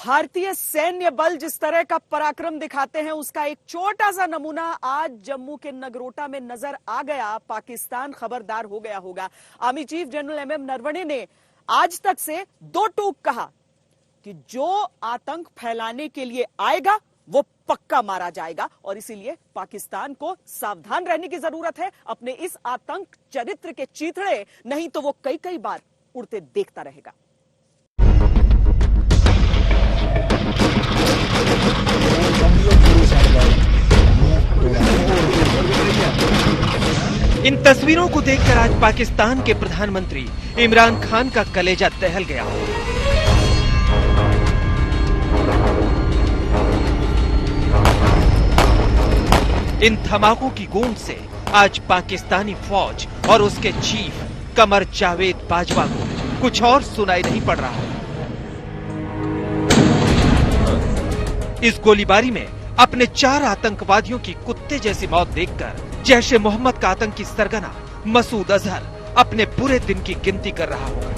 भारतीय सैन्य बल जिस तरह का पराक्रम दिखाते हैं उसका एक छोटा सा नमूना आज जम्मू के नगरोटा में नजर आ गया। पाकिस्तान खबरदार हो गया होगा। Army chief general MM Naravane ने आज तक से दो टूक कहा कि जो आतंक फैलाने के लिए आएगा वो पक्का मारा जाएगा और इसीलिए पाकिस्तान को सावधान रहने की जरूरत है अपने इस आतंक चरित्र के चीथड़े, नहीं तो वो कई कई बार उड़ते देखता रहेगा। इन तस्वीरों को देखकर आज पाकिस्तान के प्रधानमंत्री इमरान खान का कलेजा दहल गया। इन धमाकों की गूंज से आज पाकिस्तानी फौज और उसके चीफ कमर जावेद बाजवा को कुछ और सुनाई नहीं पड़ रहा है। इस गोलीबारी में अपने 4 आतंकवादियों की कुत्ते जैसी मौत देखकर जैश-ए मोहम्मद का आतंकी सरगना मसूद अजहर अपने बुरे दिन की गिनती कर रहा होगा,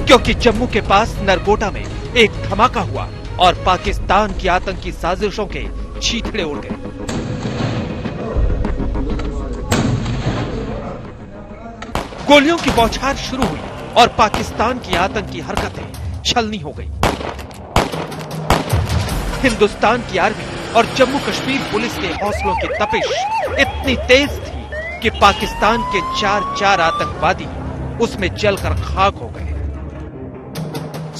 क्योंकि जम्मू के पास नरगोटा में एक धमाका हुआ और पाकिस्तान की आतंकी साजिशों के छींटड़े उड़ गए। गोलियों की बौछार शुरू हुई और पाकिस्तान की आतंकी हरकतें छलनी हो गई। हिंदुस्तान की आर्मी और जम्मू कश्मीर पुलिस के हौसलों की तपिश इतनी तेज थी कि पाकिस्तान के 4 आतंकवादी उसमें जलकर खाक हो गए।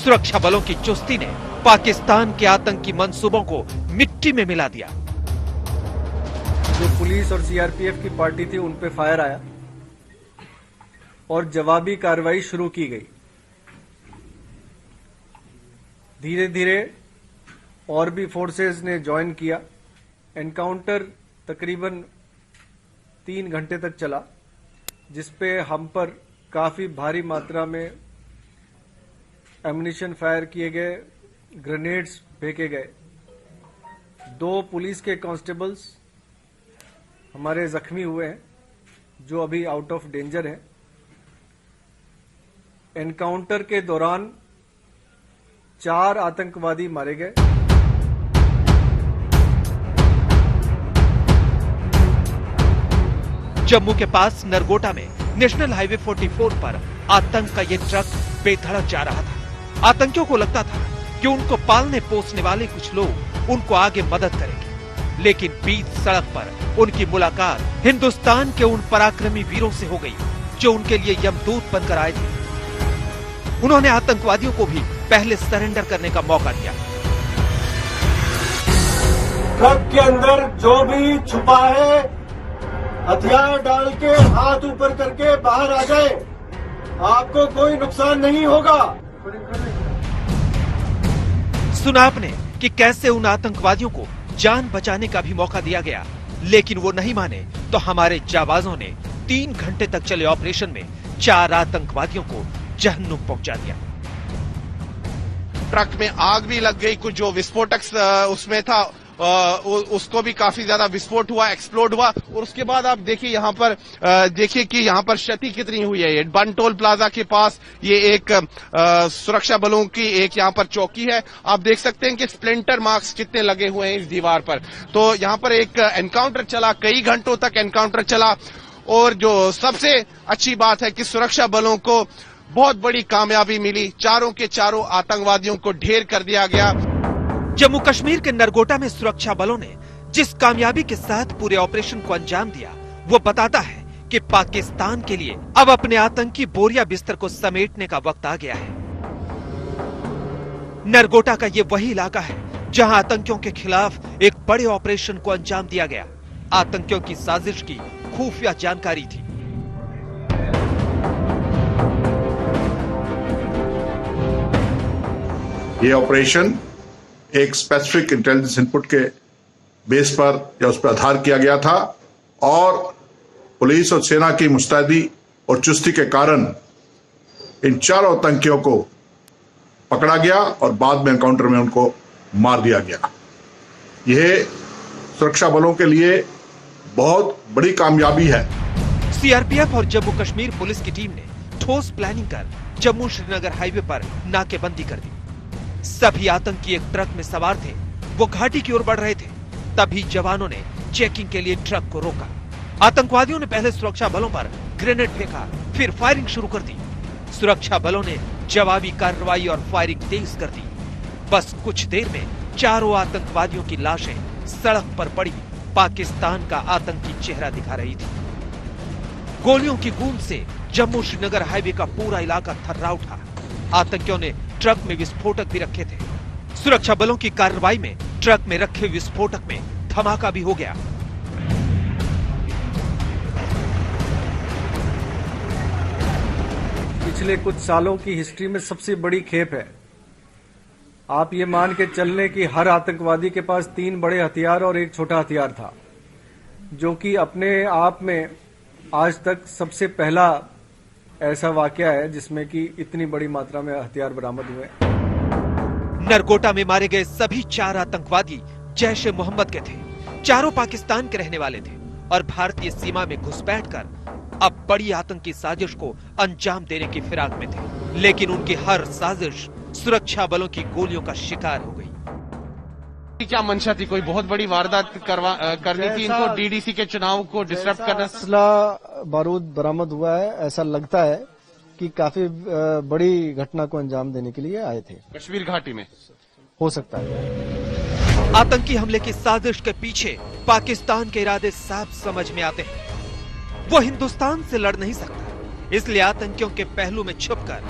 सुरक्षा बलों की चुस्ती ने पाकिस्तान के आतंकी मंसूबों को मिट्टी में मिला दिया। जो पुलिस और सीआरपीएफ की पार्टी थी उन पे फायर आया और जवाबी कार्रवाई शुरू की गई। धीरे धीरे और भी फोर्सेस ने ज्वाइन किया। एनकाउंटर तकरीबन 3 घंटे तक चला, जिसपे हम पर काफी भारी मात्रा में एमुनिशन फायर किए गए, ग्रेनेड्स फेंके गए। 2 पुलिस के कांस्टेबल्स हमारे जख्मी हुए हैं, जो अभी आउट ऑफ डेंजर हैं। एनकाउंटर के दौरान 4 आतंकवादी मारे गए। जम्मू के पास नरगोटा में नेशनल हाईवे 44 पर आतंक का ये ट्रक बेधड़क जा रहा था। आतंकियों को लगता था कि उनको पालने पोसने वाले कुछ लोग उनको आगे मदद करेंगे, लेकिन बीच सड़क पर उनकी मुलाकात हिंदुस्तान के उन पराक्रमी वीरों से हो गई जो उनके लिए यमदूत बनकर आए थे। उन्होंने आतंकवादियों को भी पहले सरेंडर करने का मौका दिया। ट्रक के अंदर जो भी छुपा है हथियार डाल के हाथ ऊपर करके बाहर आ जाए, आपको कोई नुकसान नहीं होगा। सुना आपने कि कैसे उन आतंकवादियों को जान बचाने का भी मौका दिया गया, लेकिन वो नहीं माने तो हमारे जाबाजों ने 3 घंटे तक चले ऑपरेशन में 4 आतंकवादियों को जहन्नुम पहुंचा दिया। ट्रक में आग भी लग गई, कुछ जो विस्फोटक उसमें था उसको भी काफी ज्यादा विस्फोट हुआ, एक्सप्लोड हुआ। और उसके बाद आप देखिए यहाँ पर देखिए कि यहाँ पर क्षति कितनी हुई है। ये बनटोल प्लाजा के पास ये एक सुरक्षा बलों की एक यहाँ पर चौकी है। आप देख सकते हैं कि स्प्लिंटर मार्क्स कितने लगे हुए हैं इस दीवार पर। तो यहाँ पर एक एनकाउंटर चला, कई घंटों तक एनकाउंटर चला। और जो सबसे अच्छी बात है कि सुरक्षा बलों को बहुत बड़ी कामयाबी मिली। 4 के 4 आतंकवादियों को ढेर कर दिया गया। जम्मू कश्मीर के नरगोटा में सुरक्षा बलों ने जिस कामयाबी के साथ पूरे ऑपरेशन को अंजाम दिया, वो बताता है कि पाकिस्तान के लिए अब अपने आतंकी बोरिया बिस्तर को समेटने का वक्त आ गया है। नरगोटा का ये वही इलाका है जहां आतंकियों के खिलाफ एक बड़े ऑपरेशन को अंजाम दिया गया। आतंकियों की साजिश की खुफिया जानकारी थी। ये ऑपरेशन एक स्पेसिफिक इंटेलिजेंस इनपुट के बेस पर या उस पर आधार किया गया था और पुलिस और सेना की मुस्तैदी और चुस्ती के कारण इन 4 आतंकियों को पकड़ा गया और बाद में एनकाउंटर में उनको मार दिया गया। यह सुरक्षा बलों के लिए बहुत बड़ी कामयाबी है। सीआरपीएफ और जम्मू कश्मीर पुलिस की टीम ने ठोस प्लानिंग कर जम्मू श्रीनगर हाईवे पर नाकेबंदी कर दी। सभी आतंकी एक ट्रक में सवार थे, वो घाटी की ओर बढ़ रहे थे। तभी जवानों ने चेकिंग के लिए ट्रक को रोका। आतंकवादियों ने पहले सुरक्षा बलों पर ग्रेनेड फेंका, फिर फायरिंग शुरू कर दी। सुरक्षा बलों ने जवाबी कार्रवाई और फायरिंग तेज कर दी। बस कुछ देर में चारों आतंकवादियों की लाशें सड़क पर पड़ी पाकिस्तान का आतंकी चेहरा दिखा रही थी। गोलियों की गूंज से जम्मू श्रीनगर हाईवे का पूरा इलाका थर्रा उठा। आतंकियों ने ट्रक में विस्फोटक भी रखे थे। सुरक्षा बलों की कार्रवाई में ट्रक में रखे विस्फोटक में धमाका भी हो गया। पिछले कुछ सालों की हिस्ट्री में सबसे बड़ी खेप है। आप ये मान के चलने कि हर आतंकवादी के पास 3 बड़े हथियार और 1 छोटा हथियार था, जो कि अपने आप में आज तक सबसे पहला ऐसा वाकया है जिसमें कि इतनी बड़ी मात्रा में हथियार बरामद हुए। नरगोटा में मारे गए सभी 4 आतंकवादी जैश ए मोहम्मद के थे। चारों पाकिस्तान के रहने वाले थे और भारतीय सीमा में घुसपैठ कर अब बड़ी आतंकी साजिश को अंजाम देने की फिराक में थे। लेकिन उनकी हर साजिश सुरक्षा बलों की गोलियों का शिकार हो गई। क्या मंशा थी? कोई बहुत बड़ी वारदात करनी थी इनको, डीडीसी के चुनाव को डिस्टर्ब करना? असला बारूद बरामद हुआ है। ऐसा लगता है कि काफी बड़ी घटना को अंजाम देने के लिए आए थे। कश्मीर घाटी में हो सकता है। आतंकी हमले की साजिश के पीछे पाकिस्तान के इरादे साफ समझ में आते हैं। वो हिंदुस्तान से लड़ नहीं सकता, इसलिए आतंकियों के पहलू में छुपकर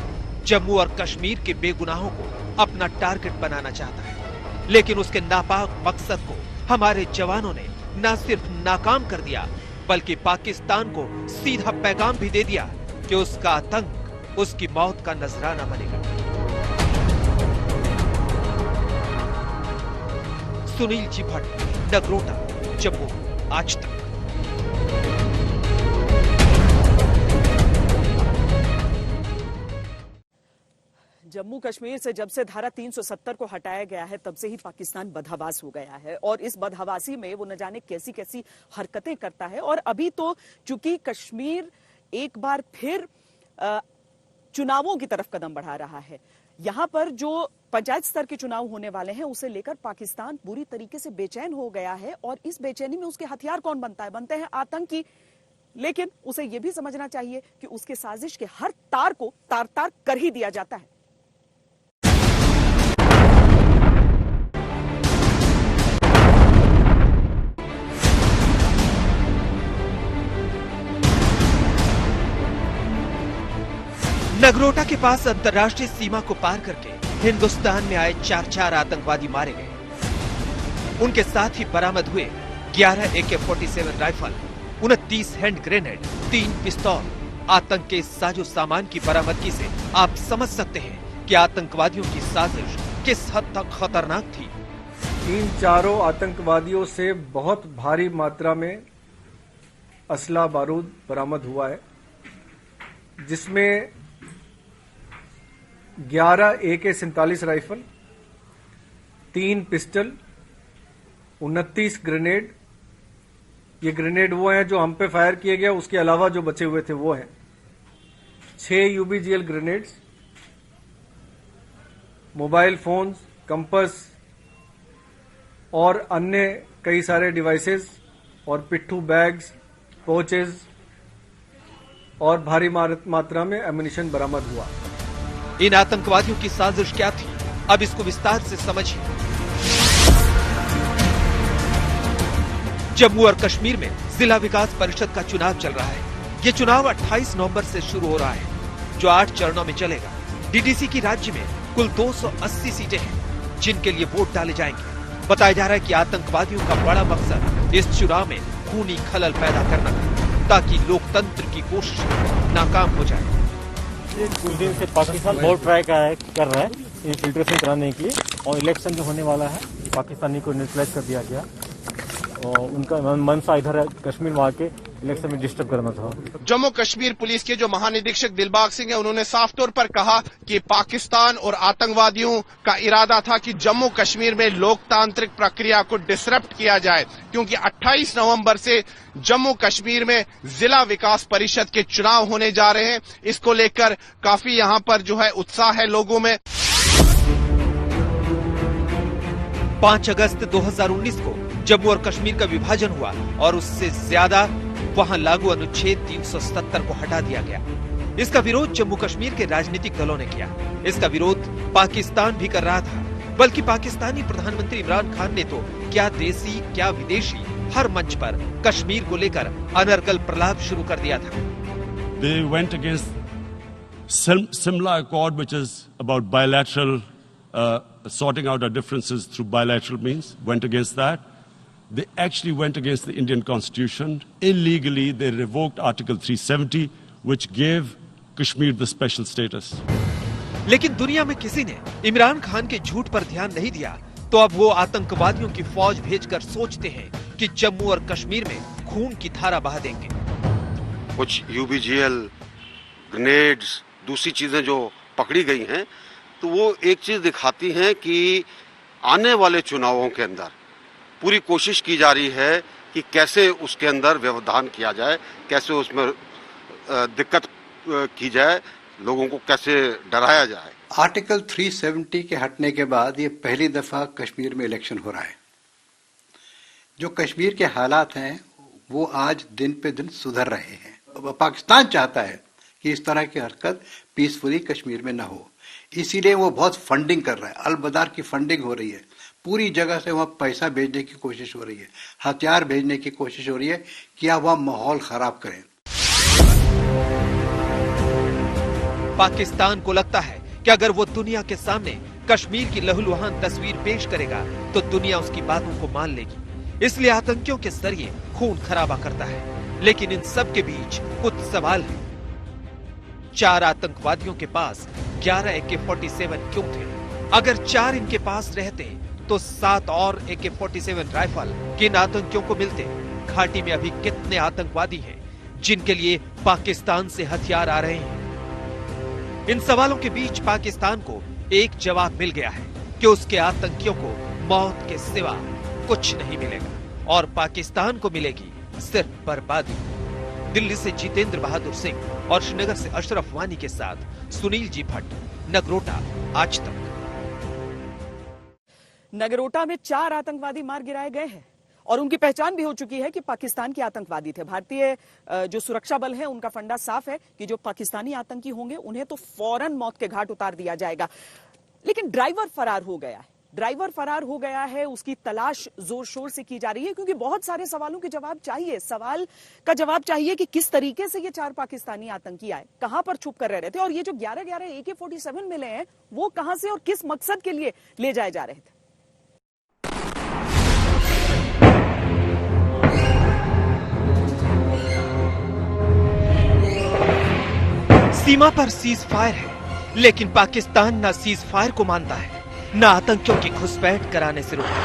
जम्मू और कश्मीर के बेगुनाहों को अपना टारगेट बनाना चाहता है। लेकिन उसके नापाक मकसद को हमारे जवानों ने न सिर्फ नाकाम कर दिया, बल्कि पाकिस्तान को सीधा पैगाम भी दे दिया कि उसका आतंक उसकी मौत का नजराना बनेगा। सुनील जी भट्ट, नगरोटा, जम्मू, आज तक। जम्मू कश्मीर से जब से धारा 370 को हटाया गया है, तब से ही पाकिस्तान बदहवास हो गया है और इस बदहवासी में वो न जाने कैसी कैसी हरकतें करता है। और अभी तो चूंकि कश्मीर एक बार फिर चुनावों की तरफ कदम बढ़ा रहा है, यहां पर जो पंचायत स्तर के चुनाव होने वाले हैं उसे लेकर पाकिस्तान पूरी तरीके से बेचैन हो गया है। और इस बेचैनी में उसके हथियार कौन बनता है? बनते हैं आतंकी। लेकिन उसे यह भी समझना चाहिए कि उसके साजिश के हर तार को तार तार कर ही दिया जाता है। नगरोटा के पास अंतर्राष्ट्रीय सीमा को पार करके हिंदुस्तान में आए 4 आतंकवादी मारे गए। उनके साथ ही बरामद हुए 11 AK-47 राइफल, 29 हैंड ग्रेनेड, 3 पिस्तौल। आतंक के साजो सामान की बरामदगी से आप समझ सकते हैं कि आतंकवादियों की साजिश किस हद तक खतरनाक थी। इन चारों आतंकवादियों से बहुत भारी मात्रा में असला बारूद बरामद हुआ है, जिसमें 11 AK-47 राइफल, 3 पिस्टल, 29 ग्रेनेड। ये ग्रेनेड वो हैं जो हम पे फायर किए गए, उसके अलावा जो बचे हुए थे वो हैं 6 UBGL grenades, mobile phones, compass और अन्य कई सारे डिवाइसेस और पिट्ठू बैग्स, पोचेज और भारी मात्रा में एम्युनिशन बरामद हुआ। इन आतंकवादियों की साजिश क्या थी, अब इसको विस्तार से समझिए। जम्मू और कश्मीर में जिला विकास परिषद का चुनाव चल रहा है। ये चुनाव 28 नवंबर से शुरू हो रहा है, जो 8 चरणों में चलेगा। डीडीसी की राज्य में कुल 280 सीटें हैं, जिनके लिए वोट डाले जाएंगे। बताया जा रहा है कि आतंकवादियों का बड़ा मकसद इस चुनाव में खूनी खलल पैदा करना है, ताकि लोकतंत्र की कोशिश नाकाम हो जाए। कुछ दिन से पाकिस्तान बहुत ट्राई कर रहा है इन्फिल्ट्रेशन कराने की, और इलेक्शन जो होने वाला है पाकिस्तानी को न्यूट्रलाइज कर दिया गया और उनका मनसा इधर कश्मीर में आके इलेक्शन में डिस्टर्ब करना था। जम्मू कश्मीर पुलिस के जो महानिरीक्षक दिलबाग सिंह है, उन्होंने साफ तौर पर कहा कि पाकिस्तान और आतंकवादियों का इरादा था कि जम्मू कश्मीर में लोकतांत्रिक प्रक्रिया को डिसरप्ट किया जाए, क्योंकि 28 नवंबर से जम्मू कश्मीर में जिला विकास परिषद के चुनाव होने जा रहे हैं। इसको लेकर काफी यहां पर जो है उत्साह है लोगों में। 5 अगस्त 2019 को जम्मू और कश्मीर का विभाजन हुआ और उससे ज्यादा वहां लागू अनुच्छेद 370 को हटा दिया गया। इसका विरोध जम्मू कश्मीर के राजनीतिक दलों ने किया। इसका विरोध पाकिस्तान भी कर रहा था, बल्कि पाकिस्तानी प्रधानमंत्री इमरान खान ने तो क्या देसी क्या विदेशी हर मंच पर कश्मीर को लेकर अनर्गल प्रलाप शुरू कर दिया था। They went against Simla Accord, which is about bilateral sorting out our differences through bilateral means. Went against that. They actually went against the Indian Constitution. Illegally, they revoked Article 370, which gave Kashmir the special status. लेकिन दुनिया में किसी ने इमरान खान के झूठ पर ध्यान नहीं दिया, तो अब वो आतंकवादियों की फौज भेजकर सोचते हैं कि जम्मू और कश्मीर में खून की धारा बहा देंगे। कुछ यूबीजीएल, ग्रेनेड्स, दूसरी चीजें जो पकड़ी गई हैं, तो वो एक चीज दिखाती हैं कि आने वाले चुनावों के अंदर पूरी कोशिश की जा रही है कि कैसे उसके अंदर व्यवधान किया जाए, कैसे उसमें दिक्कत की जाए, लोगों को कैसे डराया जाए। आर्टिकल 370 के हटने के बाद ये पहली दफा कश्मीर में इलेक्शन हो रहा है। जो कश्मीर के हालात हैं वो आज दिन पे दिन सुधर रहे हैं। पाकिस्तान चाहता है कि इस तरह की हरकत पीसफुली कश्मीर में न हो, इसीलिए वो बहुत फंडिंग कर रहा है। अल-बदार की फंडिंग हो रही है, पूरी जगह से वहां पैसा भेजने की कोशिश हो रही है, हथियार भेजने की कोशिश हो रही है कि आप वहां माहौल खराब करें। पाकिस्तान को लगता है कि अगर वो दुनिया के सामने कश्मीर की लहूलुहान तस्वीर पेश करेगा तो दुनिया उसकी बातों को मान लेगी, इसलिए आतंकियों के जरिए खून खराबा करता है। लेकिन इन सब के बीच कुछ सवाल है। 4 आतंकवादियों के पास 11 AK-47 क्यों थे? अगर 4 इनके पास रहते तो 7 और AK-47 राइफल किन आतंकियों को मिलते? घाटी में अभी कितने आतंकवादी हैं जिनके लिए पाकिस्तान से हथियार आ रहे हैं? इन सवालों के बीच पाकिस्तान को एक जवाब मिल गया है कि उसके आतंकियों को मौत के सिवा कुछ नहीं मिलेगा और पाकिस्तान को मिलेगी सिर्फ बर्बादी। दिल्ली से जितेंद्र बहादुर सिंह और श्रीनगर से अशरफ वानी के साथ सुनील जी भट्ट, नगरोटा, आज तक। नगरोटा में 4 आतंकवादी मार गिराए गए हैं और उनकी पहचान भी हो चुकी है कि पाकिस्तान के आतंकवादी थे। भारतीय जो सुरक्षा बल है उनका फंडा साफ है कि जो पाकिस्तानी आतंकी होंगे उन्हें तो फौरन मौत के घाट उतार दिया जाएगा। लेकिन ड्राइवर फरार हो गया है। ड्राइवर फरार हो गया है, उसकी तलाश जोर शोर से की जा रही है, क्योंकि बहुत सारे सवालों के जवाब चाहिए। सवाल का जवाब चाहिए कि किस तरीके से ये 4 पाकिस्तानी आतंकी आए, कहां पर छुप कर रह रहे थे, और ये जो 11 AK-47 मिले हैं वो कहां से और किस मकसद के लिए ले जाए जा रहे थे। सीमा पर सीज फायर है, लेकिन पाकिस्तान न सीज फायर को मानता है, न आतंकियों की घुसपैठ कराने से रोकता।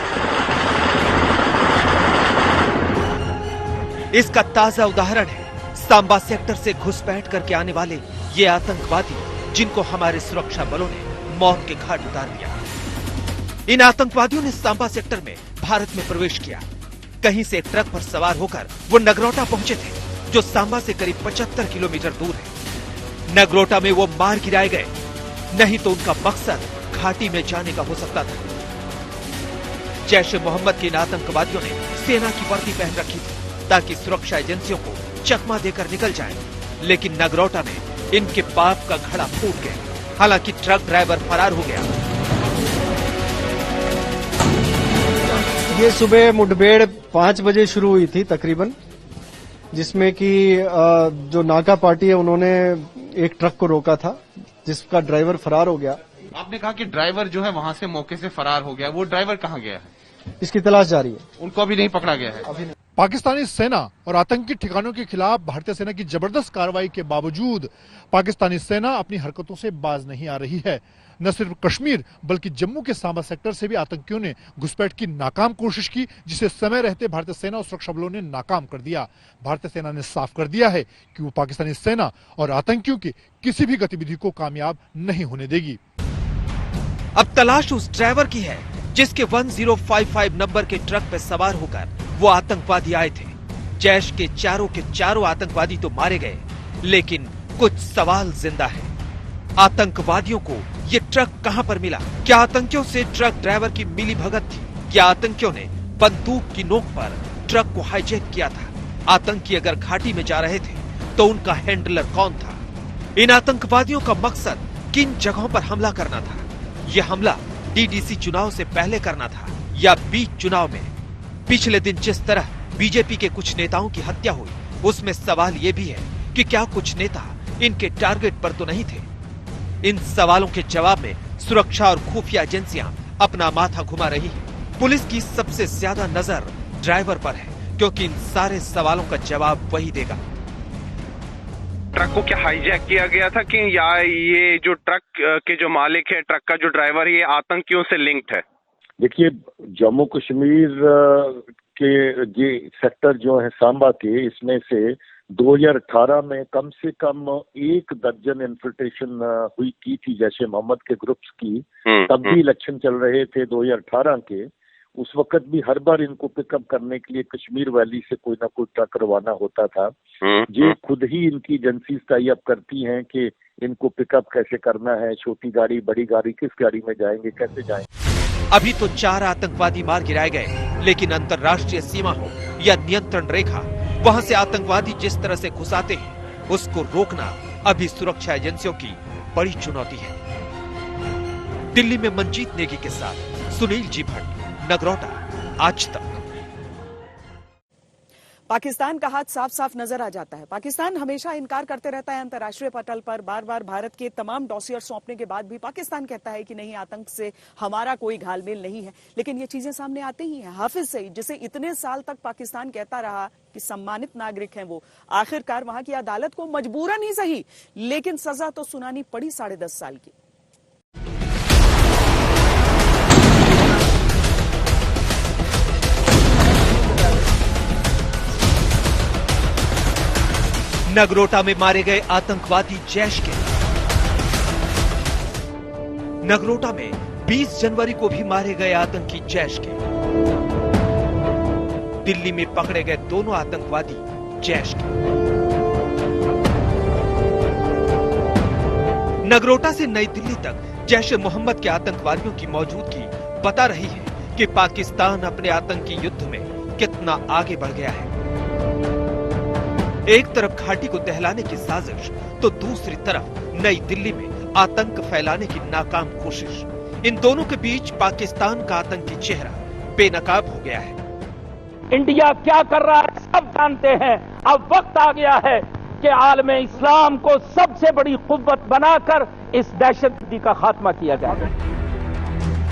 इसका ताजा उदाहरण है सांबा सेक्टर से घुसपैठ करके आने वाले ये आतंकवादी, जिनको हमारे सुरक्षा बलों ने मौत के घाट उतार दिया। इन आतंकवादियों ने सांबा सेक्टर में भारत में प्रवेश किया। कहीं से एक ट्रक पर सवार होकर वो नगरोटा पहुंचे थे, जो सांबा से करीब 75 किलोमीटर दूर है। नगरोटा में वो मार गिराए गए, नहीं तो उनका मकसद घाटी में जाने का हो सकता था। जैश-ए-मोहम्मद के इन आतंकवादियों ने सेना की वर्दी पहन रखी थी ताकि सुरक्षा एजेंसियों को चकमा देकर निकल जाएं। लेकिन नगरोटा में इनके पाप का घड़ा फूट गया। हालांकि ट्रक ड्राइवर फरार हो गया। ये सुबह मुठभेड़ 5 बजे शुरू हुई थी तकरीबन, जिसमें कि जो नाका पार्टी है उन्होंने एक ट्रक को रोका था, जिसका ड्राइवर फरार हो गया। आपने कहा कि ड्राइवर जो है वहां से मौके से फरार हो गया, वो ड्राइवर कहां गया है? इसकी तलाश जारी है। उनको अभी नहीं पकड़ा गया है? अभी नहीं। पाकिस्तानी सेना और आतंकी ठिकानों के खिलाफ भारतीय सेना की जबरदस्त कार्रवाई के बावजूद पाकिस्तानी सेना अपनी हरकतों से बाज नहीं आ रही है। न सिर्फ कश्मीर बल्कि जम्मू के सांबा सेक्टर से भी आतंकियों ने घुसपैठ की नाकाम कोशिश की, जिसे समय रहते भारतीय सेना और सुरक्षा बलों ने नाकाम कर दिया। भारतीय सेना ने साफ कर दिया है कि वो पाकिस्तानी सेना और आतंकियों की किसी भी गतिविधि को कामयाब नहीं होने देगी। अब तलाश उस ड्राइवर की है जिसके 1055 नंबर के ट्रक पर सवार होकर वो आतंकवादी आए थे। जैश के चारों आतंकवादी तो मारे गए, लेकिन कुछ सवाल जिंदा है। आतंकवादियों को ये ट्रक कहां पर मिला? क्या आतंकियों से ट्रक ड्राइवर की मिली भगत थी? क्या आतंकियों ने बंदूक की नोक पर ट्रक को हाईजैक किया था? आतंकी अगर घाटी में जा रहे थे तो उनका हैंडलर कौन था? इन आतंकवादियों का मकसद किन जगहों पर हमला करना था? यह हमला डीडीसी चुनाव से पहले करना था या बीच चुनाव में? पिछले दिन जिस तरह बीजेपी के कुछ नेताओं की हत्या हुई, उसमें सवाल ये भी है कि क्या कुछ नेता इनके टारगेट पर तो नहीं थे? इन सवालों के जवाब में सुरक्षा और खुफिया एजेंसियां अपना माथा घुमा रही हैं। पुलिस की सबसे ज्यादा नजर ड्राइवर पर है, क्योंकि इन सारे सवालों का जवाब वही देगा। ट्रक को क्या हाईजैक किया गया था कि या ये जो ट्रक के जो मालिक है, ट्रक का जो ड्राइवर है, ये आतंकियों से लिंक्ड है? देखिए, जम्मू कश्मीर के ये सेक्टर जो है सांबा के, इसमें से 2018 में कम से कम 1 दर्जन इन्फिल्ट्रेशन हुई की थी जैसे मोहम्मद के ग्रुप्स की। तब भी इलेक्शन चल रहे थे 2018 के। उस वक्त भी हर बार इनको पिकअप करने के लिए कश्मीर वैली से कोई ना कोई ट्रक रवाना होता था। ये खुद ही इनकी एजेंसीज टाई अप करती हैं कि इनको पिकअप कैसे करना है, छोटी गाड़ी, बड़ी गाड़ी, किस गाड़ी में जाएंगे, कैसे जाएंगे। अभी तो 4 आतंकवादी मार गिराए गए, लेकिन अंतर्राष्ट्रीय सीमा हो या नियंत्रण रेखा, वहां से आतंकवादी जिस तरह से घुसाते हैं, उसको रोकना अभी सुरक्षा एजेंसियों की बड़ी चुनौती है। दिल्ली में मंजीत नेगी के साथ सुनील जी भट्ट, नगरोटा, आज तक। पाकिस्तान का हाथ साफ साफ नजर आ जाता है। पाकिस्तान हमेशा इनकार करते रहता है अंतर्राष्ट्रीय पटल पर। बार बार भारत के तमाम डॉसियर सौंपने के बाद भी पाकिस्तान कहता है कि नहीं, आतंक से हमारा कोई घालमेल नहीं है। लेकिन ये चीजें सामने आती ही हैं। हाफिज सईद, जिसे इतने साल तक पाकिस्तान कहता रहा कि सम्मानित नागरिक हैं वो, आखिरकार वहां की अदालत को मजबूरन ही सही, लेकिन सजा तो सुनानी पड़ी 10.5 साल की। नगरोटा में मारे गए आतंकवादी जैश के। नगरोटा में 20 जनवरी को भी मारे गए आतंकी जैश के। दिल्ली में पकड़े गए दोनों आतंकवादी जैश के। नगरोटा से नई दिल्ली तक जैश ए मोहम्मद के आतंकवादियों की मौजूदगी बता रही है कि पाकिस्तान अपने आतंकी युद्ध में कितना आगे बढ़ गया है। एक तरफ घाटी को दहलाने की साजिश, तो दूसरी तरफ नई दिल्ली में आतंक फैलाने की नाकाम कोशिश। इन दोनों के बीच पाकिस्तान का आतंकी चेहरा बेनकाब हो गया है। इंडिया क्या कर रहा है सब जानते हैं। अब वक्त आ गया है कि आलम इस्लाम को सबसे बड़ी कुव्वत बनाकर इस दहशतगर्दी का खात्मा किया जाए।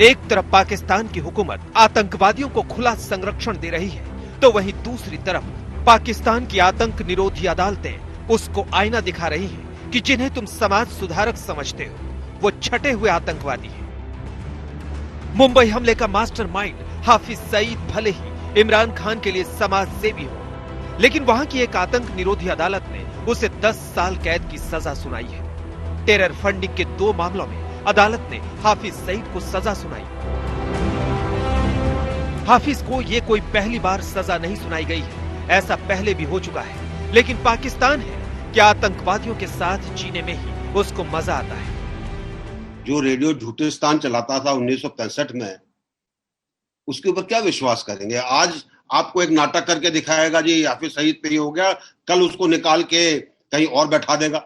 एक तरफ पाकिस्तान की हुकूमत आतंकवादियों को खुला संरक्षण दे रही है, तो वहीं दूसरी तरफ पाकिस्तान की आतंक निरोधी अदालतें उसको आईना दिखा रही हैं कि जिन्हें तुम समाज सुधारक समझते हो, वो छटे हुए आतंकवादी हैं। मुंबई हमले का मास्टरमाइंड हाफिज सईद भले ही इमरान खान के लिए समाज सेवी हो, लेकिन वहां की एक आतंक निरोधी अदालत ने उसे 10 साल कैद की सजा सुनाई है। टेरर फंडिंग के 2 मामलों में अदालत ने हाफिज सईद को सजा सुनाई। हाफिज को ये कोई पहली बार सजा नहीं सुनाई गई है, ऐसा पहले भी हो चुका है। लेकिन पाकिस्तान है कि आतंकवादियों के साथ जीने में ही उसको मजा आता है। जो रेडियो झूठिस्तान चलाता था 1965 में, उसके ऊपर क्या विश्वास करेंगे? आज आपको एक नाटक करके दिखाएगा जी हाफिज सईद पे ही हो गया, कल उसको निकाल के कहीं और बैठा देगा।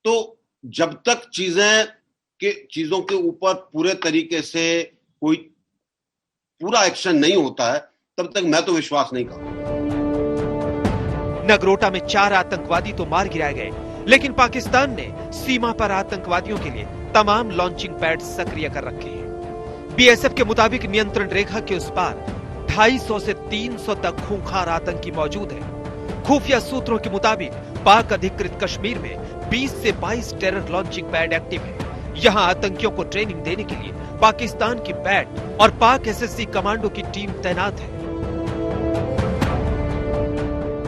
तो जब तक चीजों के ऊपर पूरे तरीके से कोई पूरा एक्शन नहीं होता है, तब तक मैं तो विश्वास नहीं करूंगा। नगरोटा में 4 आतंकवादी तो मार गिराए गए, लेकिन पाकिस्तान ने सीमा पर आतंकवादियों के लिए तमाम लॉन्चिंग पैड सक्रिय कर रखे हैं। बीएसएफ के मुताबिक नियंत्रण रेखा के उस पार 250 से 300 तक खूंखार आतंकी मौजूद हैं। खुफिया सूत्रों के मुताबिक पाक अधिकृत कश्मीर में 20 से 22 टेरर लॉन्चिंग पैड एक्टिव है। यहां आतंकियों को ट्रेनिंग देने के लिए पाकिस्तान की पैड और पाक एसएससी कमांडो की टीम तैनात है।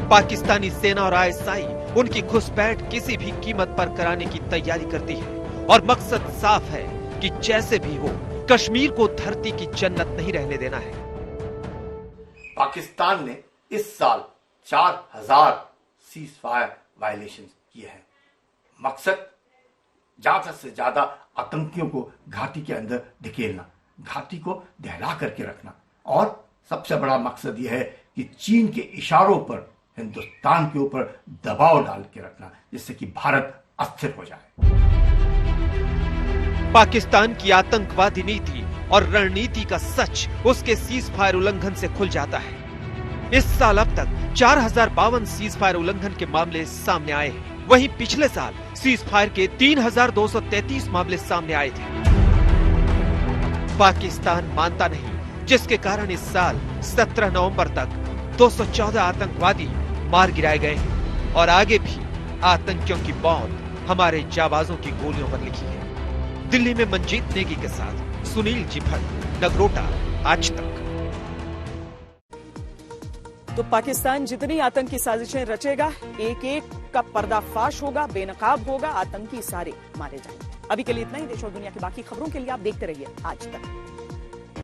पाकिस्तानी सेना और आईएसआई उनकी घुसपैठ किसी भी कीमत पर कराने की तैयारी करती है और मकसद साफ है कि जैसे भी हो कश्मीर को धरती की जन्नत नहीं रहने देना है। पाकिस्तान ने इस साल 4000 सीज फायर वायलेशन किए हैं। मकसद ज्यादा से ज्यादा आतंकियों को घाटी के अंदर धकेलना, घाटी को दहला करके रखना, और सबसे बड़ा मकसद यह है कि चीन के इशारों पर हिंदुस्तान के ऊपर दबाव डाल के रखना, जिससे कि भारत अस्थिर हो जाए। पाकिस्तान की आतंकवादी नीति और रणनीति का सच उसके सीज फायर उल्लंघन से खुल जाता है। इस साल अब तक 4052 सीज फायर उल्लंघन के मामले सामने आए हैं। वहीं पिछले साल सीज फायर के 3233 मामले सामने आए थे। पाकिस्तान मानता नहीं, जिसके कारण इस साल 17 नवंबर तक 214 आतंकवादी मार गिराए गए हैं और आगे भी आतंकियों की मौत हमारे जाबाजों की गोलियों पर लिखी है। दिल्ली में मंजीत नेगी के साथ सुनील जी भट्ट, नगरोटा, आज तक। तो पाकिस्तान जितनी आतंकी साजिशें रचेगा, एक एक का पर्दाफाश होगा, बेनकाब होगा, आतंकी सारे मारे जाएंगे। अभी के लिए इतना ही। देश और दुनिया की बाकी खबरों के लिए आप देखते रहिए आज तक।